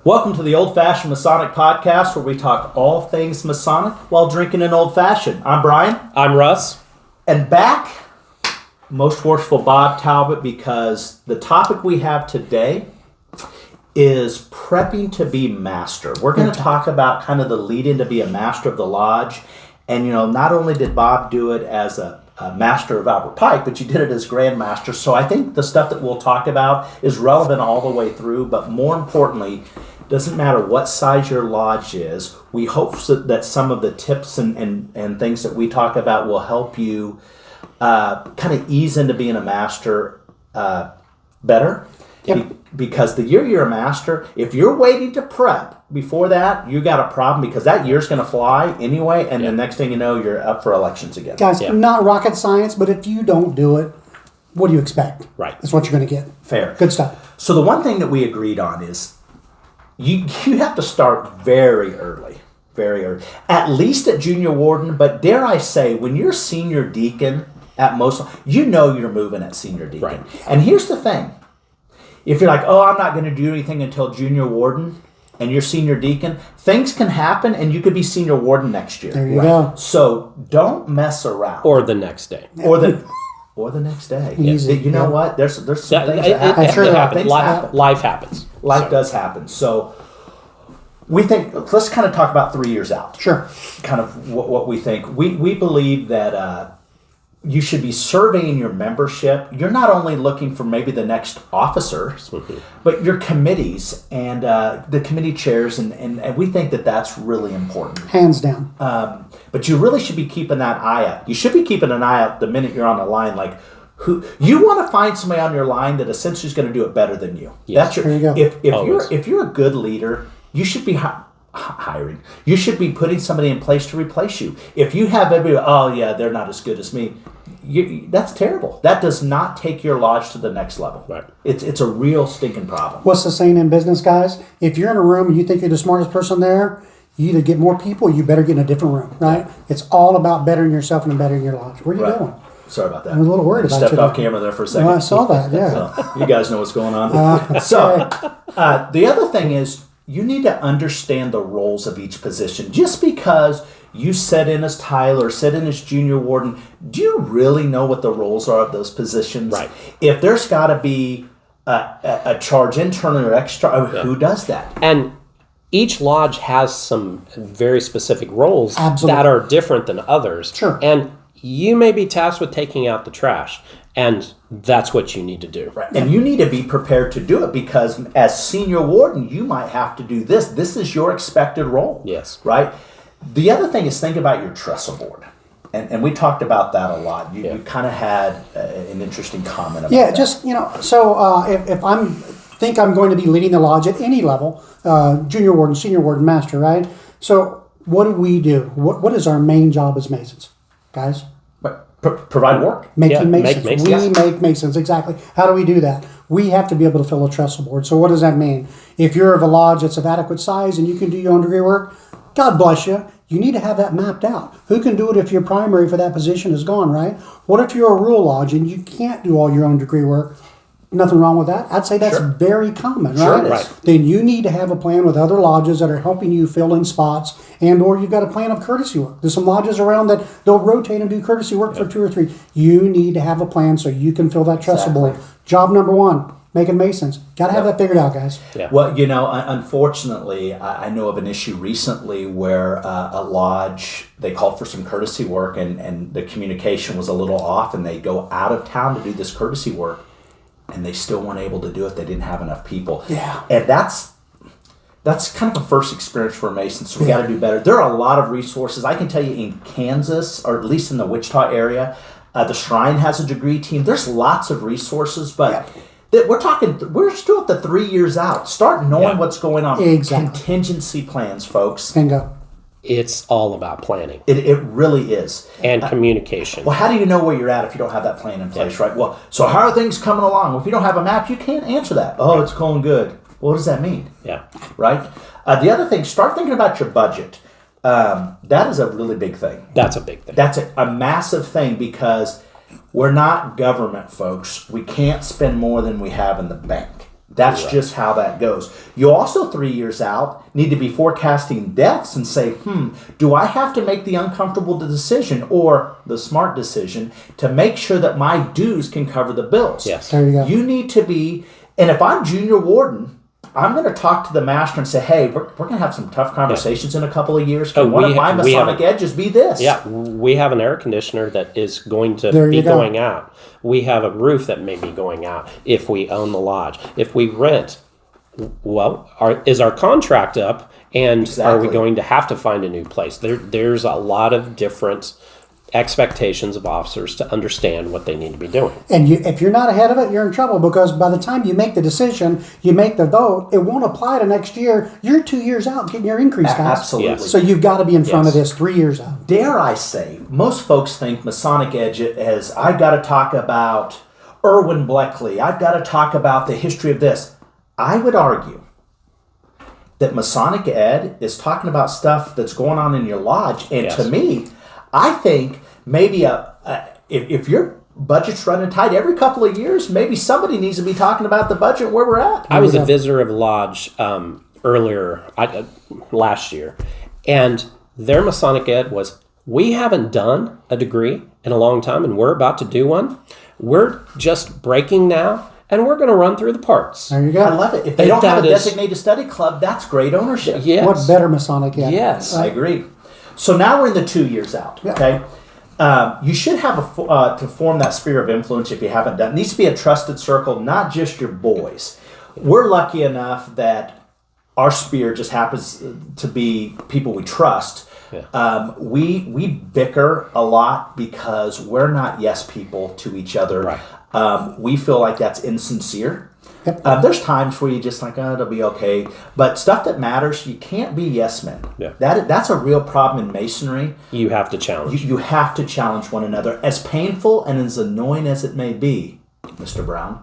Welcome to the Old Fashion Masonic Podcast, where we talk all things Masonic while drinking an old fashioned. I'm Brian. I'm Russ. And back, most worshipful Bob Talbott, because the topic we have today is prepping to be master. We're going to talk about kind of the lead-in to be a master of the lodge. And, you know, not only did Bob do it as a master of Albert Pike, but you did it as Grand Master. So I think the stuff that we'll talk about is relevant all the way through, but more importantly, doesn't matter what size your lodge is. We hope that some of the tips and things that we talk about will help you kind of ease into being a master better. Yep. Because the year you're a master, if you're waiting to prep before that, you got a problem, because that year's going to fly anyway, and the next thing you know, you're up for elections again. Guys, not rocket science, but if you don't do it, what do you expect? Right. That's what you're going to get. Fair. Good stuff. So the one thing that we agreed on is you have to start very early. Very early. At least at junior warden, but dare I say, when you're senior deacon at most, you know you're moving at senior deacon. Right. And here's the thing. If you're like, oh, I'm not going to do anything until junior warden, and you're senior deacon, things can happen, and you could be senior warden next year. There you go. So don't mess around. Or the next day. Or the next day. Easy. You know what? There's some things that happen. I'm sure Things happens. happen. Life happens. Life does happen. So we think, let's kind of talk about 3 years out. Sure. Kind of what we think. We believe that you should be surveying your membership. You're not only looking for maybe the next officers, but your committees and the committee chairs, and we think that that's really important. Hands down. But you really should be keeping that eye out. You should be keeping an eye out the minute you're on the line. Like, who you want to find somebody on your line that essentially is going to do it better than you. Yes. That's There you go. If you're a good leader, you should be hiring. You should be putting somebody in place to replace you. If you have everybody, oh yeah, they're not as good as me. That's terrible. That does not take your lodge to the next level. Right. It's a real stinking problem. What's the saying in business, guys? If you're in a room and you think you're the smartest person there, you either get more people or you better get in a different room, right? It's all about bettering yourself and bettering your lodge. Where are you going? Sorry about that. I was a little worried about you. Stepped off camera there for a second. Well, I saw that, yeah. So, you guys know what's going on. The other thing is, you need to understand the roles of each position. Just because you sit in as Tyler or sit in as junior warden, do you really know what the roles are of those positions? Right. If there's got to be a charge internally or extra, who does that? And each lodge has some very specific roles that are different than others. Sure. And you may be tasked with taking out the trash, and that's what you need to do. Right. And you need to be prepared to do it, because as senior warden, you might have to do this. This is your expected role. Yes. Right? The other thing is, think about your trestle board. And we talked about that a lot. You kind of had an interesting comment about that. Yeah, just, so if I'm going to be leading the lodge at any level, junior warden, senior warden, master, right? So what do we do? What is our main job as Masons, guys? Provide work. Making Masons. Make Masons. We make Masons, exactly. How do we do that? We have to be able to fill a trestle board. So what does that mean? If you're of a lodge that's of adequate size and you can do your own degree work, God bless you. You need to have that mapped out. Who can do it if your primary for that position is gone, right? What if you're a rural lodge and you can't do all your own degree work? Nothing wrong with that. I'd say that's very common, right? Sure it is. Right. Then you need to have a plan with other lodges that are helping you fill in spots, and or you've got a plan of courtesy work. There's some lodges around that they'll rotate and do courtesy work for 2 or 3. You need to have a plan so you can fill that trestle board. Job number 1, making Masons. Got to have that figured out, guys. Yeah. Well, unfortunately, I know of an issue recently where a lodge, they called for some courtesy work, and the communication was a little off, and they go out of town to do this courtesy work, and they still weren't able to do it. They didn't have enough people. Yeah. And that's kind of a first experience for a Mason, so we got to do better. There are a lot of resources. I can tell you in Kansas, or at least in the Wichita area, the Shrine has a degree team. There's lots of resources, but we're still at the 3 years out. Start knowing what's going on. Exactly. Contingency plans, folks. Bingo. It's all about planning. It really is. And communication. Well, how do you know where you're at if you don't have that plan in place, right? Well, so how are things coming along? Well, if you don't have a map, you can't answer that. Oh, it's going good. Well, what does that mean? Yeah. Right? The other thing, start thinking about your budget. That is a really big thing. That's a big thing. That's a massive thing, because we're not government, folks. We can't spend more than we have in the bank. That's just how that goes. You also 3 years out need to be forecasting deaths and say, do I have to make the uncomfortable decision or the smart decision to make sure that my dues can cover the bills? Yes. There you go. You need to be, and if I'm junior warden, I'm going to talk to the master and say, hey, we're going to have some tough conversations in a couple of years. Can one of my Masonic edges be this? Yeah, we have an air conditioner that is going to be going out. We have a roof that may be going out if we own the lodge. If we rent, well, is our contract up, and are we going to have to find a new place? There's a lot of different expectations of officers to understand what they need to be doing. And if you're not ahead of it, you're in trouble, because by the time you make the decision, you make the vote, it won't apply to next year. You're 2 years out getting your increase, guys. Absolutely. Yes. So you've got to be in front of this 3 years out. Dare I say, most folks think Masonic Edge as I've got to talk about Irwin Bleckley. I've got to talk about the history of this. I would argue that Masonic Ed is talking about stuff that's going on in your lodge. And to me, I think maybe if your budget's running tight every couple of years, maybe somebody needs to be talking about the budget where we're at. I was a visitor of the lodge last year, and their Masonic Ed was, we haven't done a degree in a long time, and we're about to do one. We're just breaking now, and we're going to run through the parts. There you go. I love it. If they don't have a designated study club, that's great ownership. Yes. What better Masonic Ed? Yes. I agree. So now we're in the 2 years out, okay? You should have to form that sphere of influence if you haven't done. It needs to be a trusted circle, not just your boys. We're lucky enough that our sphere just happens to be people we trust. Yeah. We bicker a lot because we're not yes people to each other. Right. We feel like that's insincere. Yep. There's times where you just like, it'll be okay. But stuff that matters, you can't be yes men. Yeah. That's a real problem in Masonry. You have to challenge. You have to challenge one another, as painful and as annoying as it may be, Mr. Brown.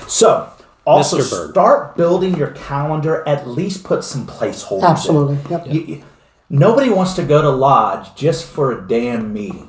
So, also start building your calendar. At least put some placeholders Absolutely. in. Yep. Nobody wants to go to lodge just for a damn meeting.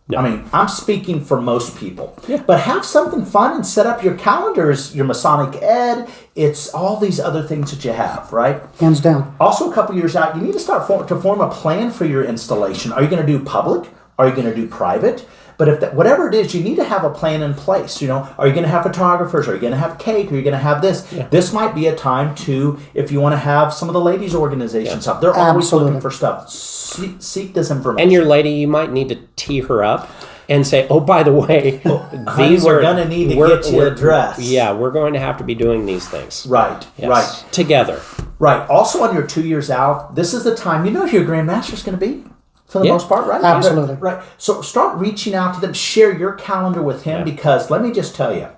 No. I mean, I'm speaking for most people. Yeah. But have something fun and set up your calendars, your Masonic Ed. It's all these other things that you have, right? Hands down. Also, a couple years out, you need to start to form a plan for your installation. Are you going to do public? Are you going to do private? But whatever it is, you need to have a plan in place. You know, are you going to have photographers? Are you going to have cake? Are you going to have this? Yeah. This might be a time to, if you want to have some of the ladies' organizations up. They're always looking for stuff. Seek this information. And your lady, you might need to tee her up and say, "Oh, by the way, we're going to need to get you a dress." Yeah, we're going to have to be doing these things. Right. Yes. Right. Together. Right. Also, on your 2 years out, this is the time. You know who your Grand Master is going to be. For the most part, right? Absolutely. Right. So start reaching out to them. Share your calendar with him because let me just tell you,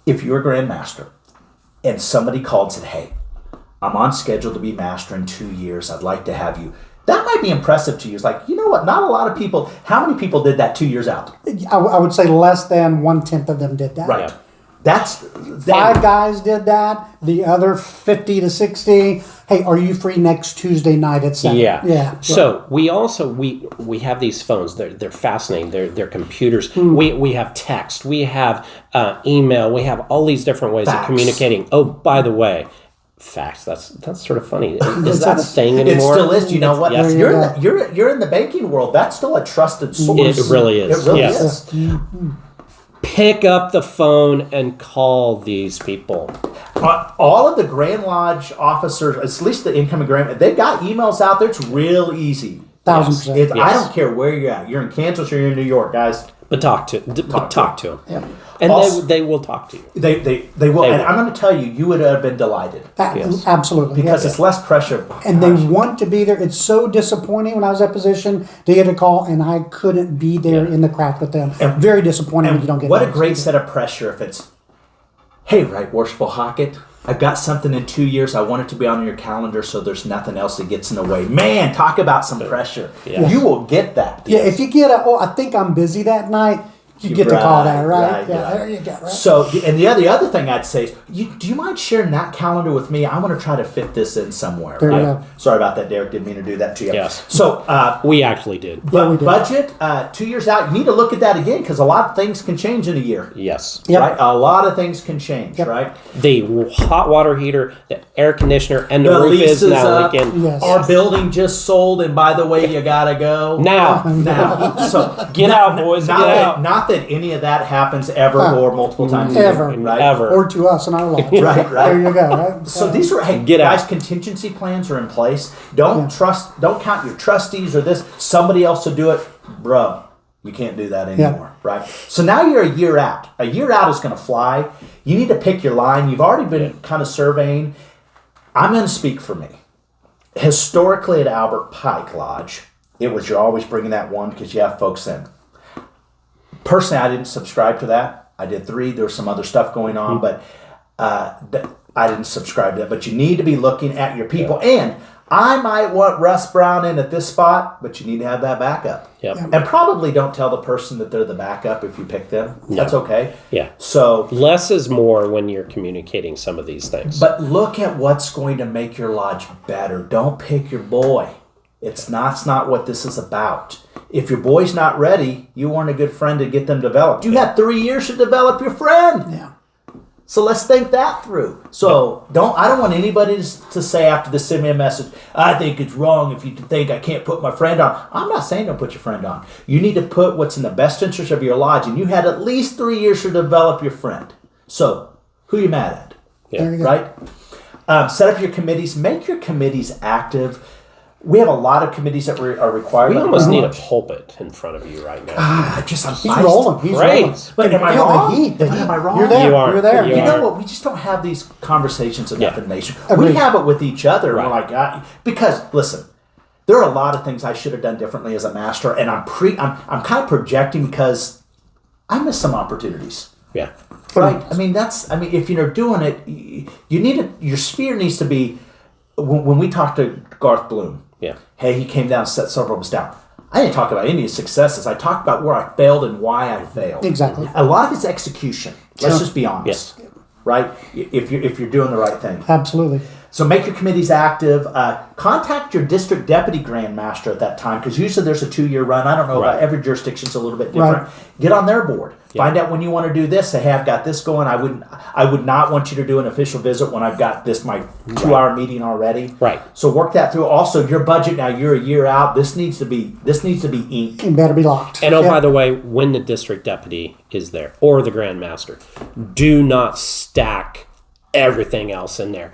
if you're a Grand Master and somebody called and said, hey, I'm on schedule to be Master in 2 years. I'd like to have you. That might be impressive to you. It's like, you know what? Not a lot of people. How many people did that 2 years out? I would say less than 1/10 of them did that. Right. Yeah. That's 5 guys did that. The other 50 to 60. Hey, are you free next Tuesday night at 7? Yeah. So we also we have these phones. They're fascinating. They're computers. We have text. We have email. We have all these different ways of communicating. Oh, by the way, fax. That's sort of funny. Is that a thing anymore? It still is. You know what? Yes. You're in the banking world. That's still a trusted source. It really is. It really is. Pick up the phone and call these people. All of the Grand Lodge officers, at least the incoming Grand, they've got emails out there. It's real easy. 1,000%. Yes. I don't care where you're at. You're in Kansas or you're in New York, guys. But talk to them. Yeah. And also, they will talk to you. They will. And I'm going to tell you, you would have been delighted. Absolutely. Because it's less pressure. And they want to be there. It's so disappointing when I was at position to get a call and I couldn't be there in the crack with them. And very disappointing when you don't get what a great set of pressure if it's, hey, Right Worshipful Hockett, I've got something in 2 years. I want it to be on your calendar so there's nothing else that gets in the way. Man, talk about some pressure. Yeah. You will get that. Yeah, if you get I think I'm busy that night, You get to call that, right? There you go. Right? So, and the other thing I'd say is, do you mind sharing that calendar with me? I want to try to fit this in somewhere. There you go. Sorry about that, Derek. Didn't mean to do that to you. Yes. So, we actually did. we did. Budget 2 years out. You need to look at that again because a lot of things can change in a year. Yes. Yep. Right. A lot of things can change. Yep. Right. The hot water heater, the air conditioner, and the The roof lease is now up. leaking. Yes. Our building just sold, and by the way, you gotta go Now, So get out, boys. Get out. Not that any of that happens ever or multiple times. Ever. Right. Ever. Or to us in our lodge. Right. There you go. Right? So these are Get guys. out. Contingency plans are in place. Don't count your trustees or this. Somebody else to do it, bro. You can't do that anymore, right? So now you're a year out. A year out is going to fly. You need to pick your line. You've already been kind of surveying. I'm going to speak for me. Historically at Albert Pike Lodge, it was you're always bringing that one because you have folks in. Personally, I didn't subscribe to that. I did 3. There was some other stuff going on, but I didn't subscribe to that. But you need to be looking at your people. And I might want Russ Brown in at this spot, but you need to have that backup. Yep. And probably don't tell the person that they're the backup if you pick them. That's okay. Yeah. So, Less is more when you're communicating some of these things. but look at what's going to make your lodge better. Don't pick your boy. It's not what this is about. If your boy's not ready, you weren't a good friend to get them developed. You had 3 years to develop your friend. Yeah. So let's think that through. So I don't want anybody to say after this, send me a message, I think it's wrong if you think I can't put my friend on. I'm not saying don't put your friend on. You need to put what's in the best interest of your lodge, and you had at least 3 years to develop your friend. So who you mad at? Yeah. There you go. Right? Set up your committees. Make your committees active. We have a lot of committees that are required. We by the almost need a lodge. pulpit in front of you right now. I'm He's feisty. rolling. He's Right. rolling. But am I Feel the wrong? heat. The heat. Am I wrong? You're there. You are. You're there. You You are. know what? We just don't have these conversations enough Yeah. in Nation. Agreed. We have it with each other. Right. We're like, because listen, there are a lot of things I should have done differently as a master, and I'm kind of projecting because I missed some opportunities. Yeah. Right. If you're doing it, you need to. Your sphere needs to be. When we talked to Garth Bloom, Yeah. hey, he came down and set several of us down. I didn't talk about any of his successes. I talked about where I failed and why I failed. Exactly. A lot of it's execution. Let's just be honest. Yes. Right? If you're doing the right thing. Absolutely. So make your committees active. Contact your district deputy grand master at that time because usually there's a 2-year run. I don't know about Right. every jurisdiction's a little bit different. Right. Get on their board. Find out when you want to do this. Say, hey, I've got this going. I would not want you to do an official visit when I've got my 2-hour meeting already. Right. So work that through. Also, your budget now. You're a year out. This needs to be inked. It better be locked. And Yep. by the way, when the district deputy is there or the grand master, do not stack everything else in there.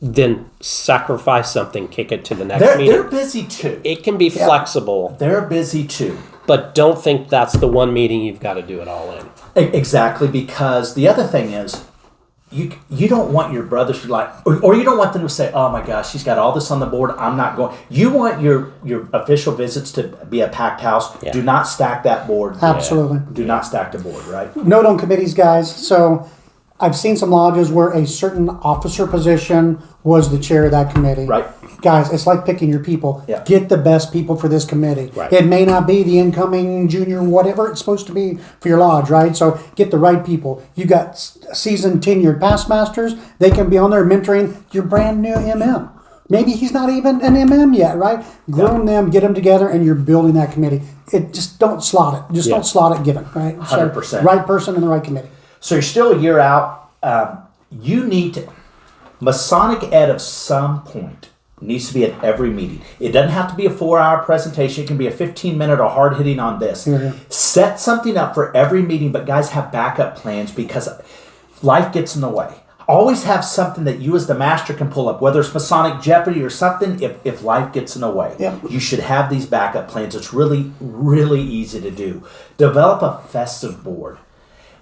Then sacrifice something, kick it to the next They're meeting. busy too. It can be flexible, They're busy too. but don't think that's the one meeting you've got to do it all in. Exactly, because the other thing is, you don't want your brothers to like, or you don't want them to say, oh my gosh, she's got all this on the board, I'm not going. You want your official visits to be a packed house. Yeah. Do not stack that board. Absolutely. Do not stack the board, right? Note on committees, guys. So I've seen some lodges where a certain officer position was the chair of that committee. Right. Guys, it's like picking your people. Yeah. Get the best people for this committee. Right. It may not be the incoming junior, whatever it's supposed to be for your lodge, right? So get the right people. You got seasoned, tenured past masters. They can be on there mentoring your brand new MM. Maybe he's not even an MM yet, right? Groom them, get them together, and you're building that committee. Just don't slot it. Just don't slot it given, right? 100%. So, right person in the right committee. So you're still a year out. You need to, Masonic Ed of some point needs to be at every meeting. It doesn't have to be a 4-hour presentation. It can be a 15-minute or hard hitting on this. Mm-hmm. Set something up for every meeting, but guys, have backup plans because life gets in the way. Always have something that you as the master can pull up, whether it's Masonic Jeopardy or something, if life gets in the way. Yep. You should have these backup plans. It's really, really easy to do. Develop a festive board.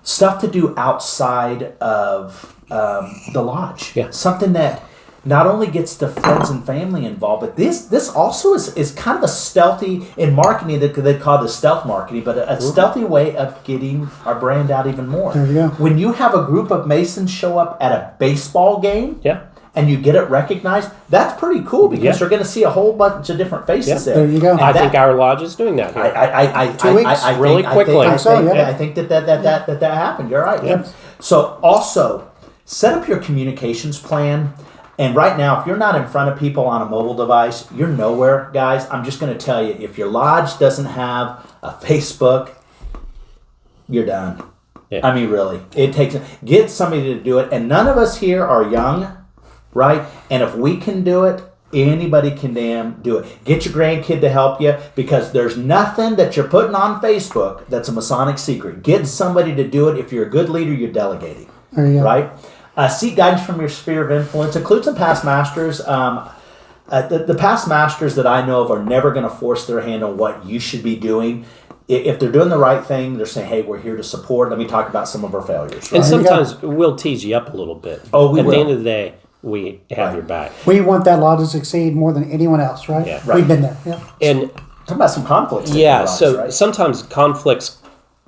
Stuff to do outside of the lodge. Yeah. Something that not only gets the friends and family involved, but this also is kind of a stealthy, in marketing that they call this stealth marketing, but a stealthy way of getting our brand out even more. There you go. When you have a group of Masons show up at a baseball game, Yeah. and you get it recognized, that's pretty cool because they're going to see a whole bunch of different faces there. There you go. I think our lodge is doing that here. I 2 weeks? Really quickly. I think that happened. You're right. Yep. So also set up your communications plan. And right now, if you're not in front of people on a mobile device, you're nowhere, guys. I'm just going to tell you, if your lodge doesn't have a Facebook, you're done. Yeah. I mean, really, get somebody to do it. And none of us here are young, right? And if we can do it, anybody can damn do it. Get your grandkid to help you because there's nothing that you're putting on Facebook that's a Masonic secret. Get somebody to do it. If you're a good leader, you're delegating, There you go. right? Seek guidance from your sphere of influence. Include some past masters. The past masters that I know of are never going to force their hand on what you should be doing. If they're doing the right thing, they're saying, hey, we're here to support. Let me talk about some of our failures. Right? And sometimes we'll tease you up a little bit. Oh, we At will. the end of the day, we have your back. We want that lodge to succeed more than anyone else, right? Yeah. Right. We've been there. Yeah. And Talk about some conflicts. yeah, so so sometimes conflicts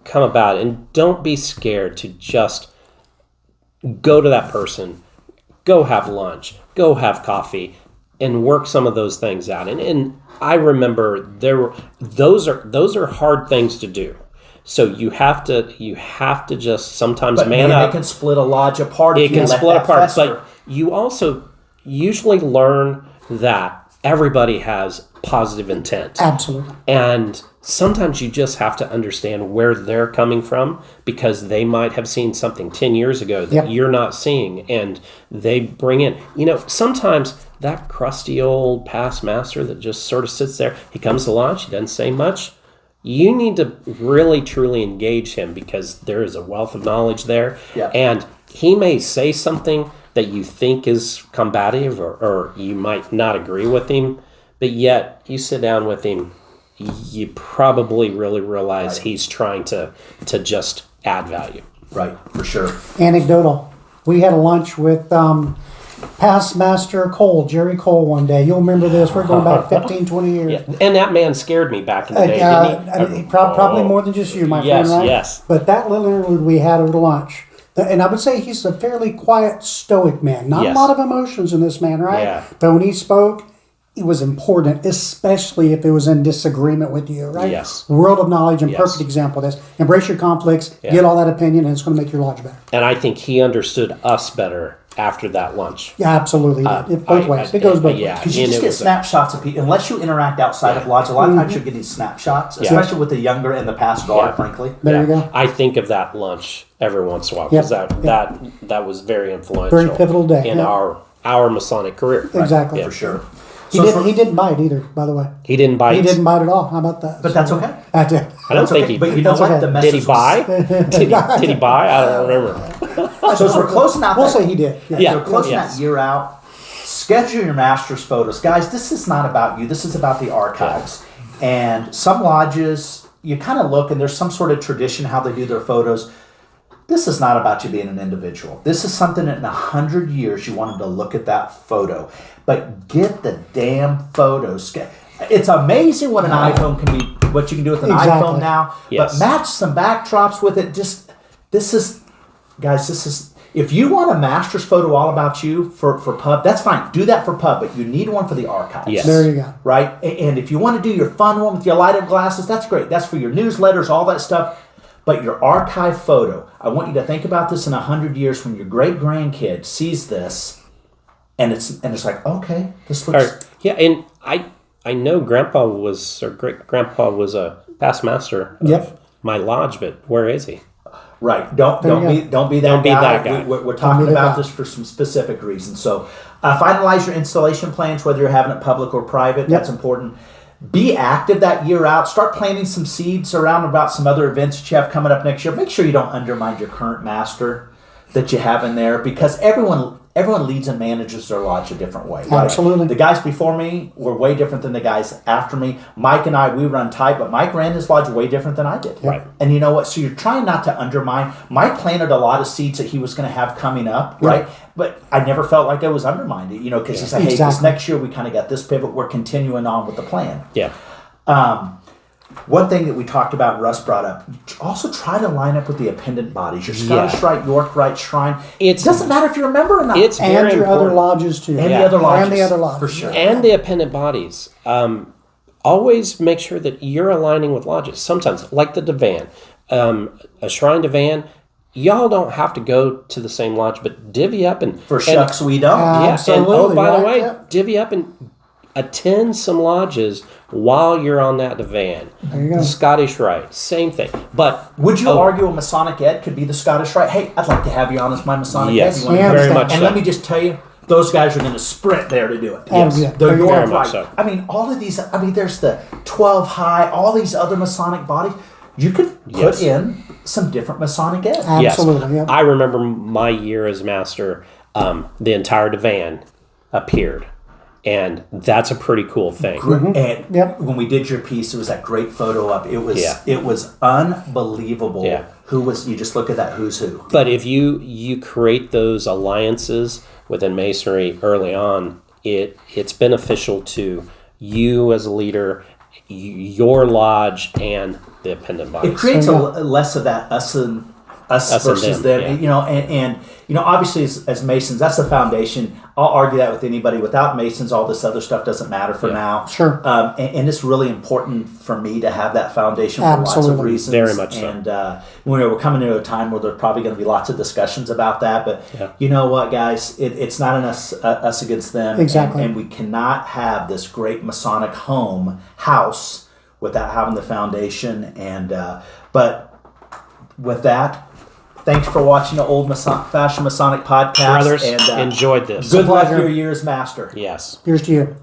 come about, and don't be scared to just go to that person, go have lunch, go have coffee, and work some of those things out. And I remember those are hard things to do. So you have to just sometimes But man man, up. it can split a lodge apart. It if you can let split that apart, fester. but you also usually learn that everybody has positive intent. Absolutely. And sometimes you just have to understand where they're coming from because they might have seen something 10 years ago that Yep. you're not seeing. And they bring in, sometimes that crusty old past master that just sort of sits there, he comes to lodge, he doesn't say much. You need to really, truly engage him because there is a wealth of knowledge there. Yeah. And he may say something that you think is combative or you might not agree with him, but yet you sit down with him, you probably really realize he's trying to just add value. Right, for sure. Anecdotal. We had a lunch with past master Jerry Cole one day. You'll remember this. We're going back 15, 20 years. Yeah. And that man scared me back in the day, didn't he? Probably more than just you, my Yes, friend, right? yes. But that little interlude we had over lunch, and I would say he's a fairly quiet, stoic man. Not Yes. a lot of emotions in this man, right? Yeah. But when he spoke, it was important, especially if it was in disagreement with you, right? Yes. World of knowledge and Yes. perfect example of this. Embrace your conflicts, get all that opinion, and it's going to make your lodge better. And I think he understood us better after that lunch. Yeah, absolutely. Both ways. It goes both yeah. ways. Because you And just it get was snapshots of people. Unless you interact outside of lodge, a lot of times you're getting snapshots, especially with the younger and the past guard, frankly. There you go. I think of that lunch every once in a while because that was very influential. Very pivotal day, in yeah. our Masonic career. Exactly. Yeah. For sure. He didn't bite either, by the way. He didn't bite. He didn't bite at all. How about that? But that's okay. That's it. I don't think he. But you know That's what? okay. The Did message he buy? Did he buy? I don't remember. So as we're closing out We'll that, say he did. Yeah. Yeah. so we're closing Yes. that year out, schedule your master's photos. Guys, this is not about you. This is about the archives. And some lodges, you kind of look and there's some sort of tradition how they do their photos. This is not about you being an individual. This is something that in 100 years you wanted to look at that photo. But get the damn photos. It's amazing what an iPhone can be, what you can do with an Exactly. iPhone now. Yes. But match some backdrops with it. This is, if you want a master's photo all about you for pub, that's fine. Do that for pub, but you need one for the archives. Yes. There you go. Right? And if you want to do your fun one with your light-up glasses, that's great. That's for your newsletters, all that stuff. But your archive photo, I want you to think about this in 100 years when your great-grandkid sees this, and it's like, okay, this looks... And I know Grandpa was, or great grandpa was a past master of my lodge, but where is he? Right. Don't be that Don't be guy. that guy. We're talking be that about guy. this for some specific reasons. So finalize your installation plans, whether you're having it public or private. That's important. Be active that year out. Start planting some seeds around about some other events that you have coming up next year. Make sure you don't undermine your current master that you have in there because everyone leads and manages their lodge a different way. Right? Absolutely. The guys before me were way different than the guys after me. Mike and I, we run tight, but Mike ran his lodge way different than I did. Right. And you know what? So you're trying not to undermine. Mike planted a lot of seeds that he was going to have coming up, right? But I never felt like I was undermined, because he said, hey, this Exactly. next year we kind of got this pivot. We're continuing on with the plan. Yeah. one thing that we talked about, Russ brought up, also try to line up with the appendant bodies. Your Scottish Rite, York Rite, Shrine. It doesn't matter if you're a member or not. It's and very your important. other lodges too. And the other lodges. And the other lodges. For sure. And the appendant bodies. Always make sure that you're aligning with lodges. Sometimes, like the divan, a shrine divan, y'all don't have to go to the same lodge, but divvy up and... For shucks, we don't. Absolutely, and by the way, yeah. divvy up and attend some lodges while you're on that divan. There you go. Scottish Rite, same thing. But would you argue a Masonic Ed could be the Scottish Rite? Hey, I'd like to have you on as my Masonic Yes, Ed. You wanna very understand? much And so. let me just tell you, those guys are going to sprint there to do it. Yes. Yeah. The Very York much Rite. so. I mean, all of these. I mean, there's the 12 high. All these other Masonic bodies. You could put in some different Masonic Ed. Absolutely. Yes. Yep. I remember my year as master, the entire divan appeared. And that's a pretty cool thing. And when we did your piece, it was that great photo up. It was unbelievable. Yeah. Who was? You just look at that. Who's who? But if you create those alliances within Masonry early on, it's beneficial to you as a leader, your lodge, and the appendant bodies. It creates less of that us versus them, them. You know, and you know, obviously as Masons, that's the foundation. I'll argue that with anybody. Without Masons, all this other stuff doesn't matter for now. Sure. And it's really important for me to have that foundation for lots of reasons. Very much so. And we're coming into a time where there's probably going to be lots of discussions about that. But you know what, guys? It's not an us against them. Exactly. And we cannot have this great Masonic house without having the foundation. And but with that, thanks for watching the Old Fashion Masonic Podcast. Brothers, and enjoyed this. Good luck your year's master. Yes. Here's to you.